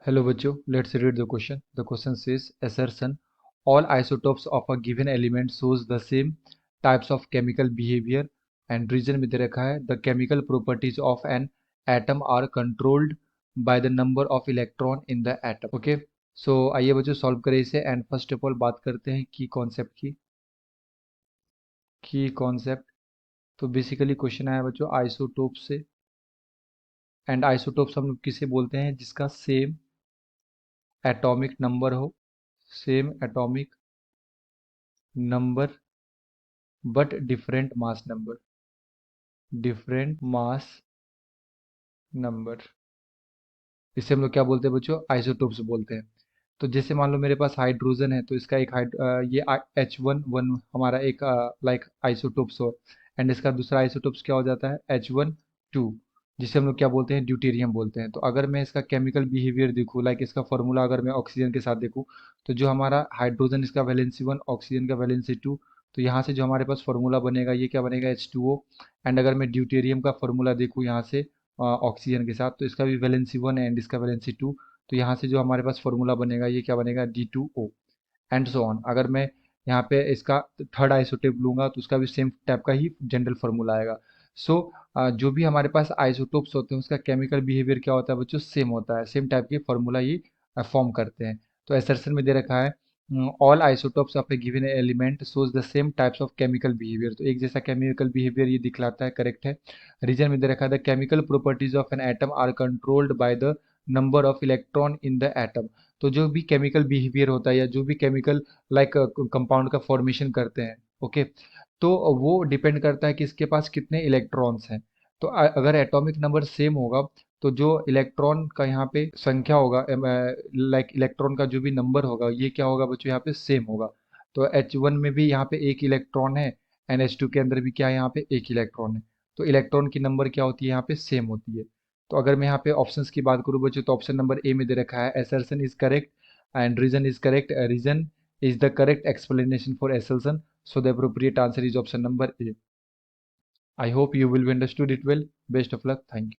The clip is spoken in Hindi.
Hello बच्चों, let's read the question. The question says assertion all isotopes of a given element shows the same types of chemical behavior and reason में दे रखा है the chemical properties of an atom are controlled by the number of electron in the atom. Okay, so आइए बच्चों सॉल्व करें इसे एंड फर्स्ट ऑफ ऑल बात करते हैं की कॉन्सेप्ट की कॉन्सेप्ट। तो बेसिकली क्वेश्चन आया बच्चों आइसोटोप से एंड आइसोटोप्स हम लोग किसे बोलते हैं जिसका सेम एटॉमिक नंबर हो, same atomic number but different mass number. इसे हम लोग क्या बोलते हैं बच्चों, आइसोटोप्स बोलते हैं। तो जैसे मान लो मेरे पास हाइड्रोजन है तो इसका एक ये H1 हमारा एक लाइक आइसोटोप्स हो एंड इसका दूसरा आइसोटोप्स क्या हो जाता है H1 2, जिसे हम लोग क्या बोलते हैं ड्यूटेरियम बोलते हैं। तो अगर मैं इसका केमिकल बिहेवियर देखूँ लाइक इसका फॉर्मूला अगर मैं ऑक्सीजन के साथ देखूँ तो जो हमारा हाइड्रोजन इसका वैलेंसी 1 ऑक्सीजन का वैलेंसी 2, तो यहाँ से जो हमारे पास फॉर्मूला बनेगा ये क्या बनेगा H2O। एंड अगर मैं ड्यूटेरियम का फॉर्मूला देखूँ यहाँ से ऑक्सीजन के साथ तो इसका भी वैलेंसी 1 एंड इसका वैलेंसी 2, तो यहाँ से जो हमारे पास फॉर्मूला बनेगा ये क्या बनेगा D2O एंड सो ऑन। अगर मैं यहाँ पे इसका थर्ड आइसोटोप लूंगा तो उसका भी सेम टाइप का ही जनरल फॉर्मूला आएगा। सो जो भी हमारे पास आइसोटोप्स होते हैं उसका केमिकल बिहेवियर क्या होता है बच्चों, सेम होता है, सेम टाइप के फॉर्मूला ये फॉर्म करते हैं। तो एसर्शन में दे रखा है all isotopes of A given element shows the same types of chemical behaviour, तो एक जैसा केमिकल बिहेवियर ये दिखलाता है, करेक्ट है। रीजन में दे रखा है the chemical properties of an atom are controlled by the number of electron in the atom. तो जो भी केमिकल बिहेवियर होता है या जो भी केमिकल लाइक कंपाउंड का फॉर्मेशन करते हैं, ओके, तो वो डिपेंड करता है कि इसके पास कितने इलेक्ट्रॉन्स हैं। तो अगर एटॉमिक नंबर सेम होगा तो जो इलेक्ट्रॉन का यहाँ पे संख्या होगा लाइक इलेक्ट्रॉन का जो भी नंबर होगा ये क्या होगा बच्चों, यहाँ पे सेम होगा। तो H1 में भी यहाँ पे एक इलेक्ट्रॉन है एंड H2 के अंदर भी क्या है, यहाँ पे एक इलेक्ट्रॉन है। तो इलेक्ट्रॉन की नंबर क्या होती है यहाँ पे, सेम होती है। तो अगर मैं यहाँ पे ऑप्शंस की बात करूँ बच्चों तो ऑप्शन नंबर ए में दे रखा है assertion is correct and reason is correct, reason is the correct explanation for assertion, so the appropriate answer is option number A. I hope you will be understood it well. Best of luck. Thank you.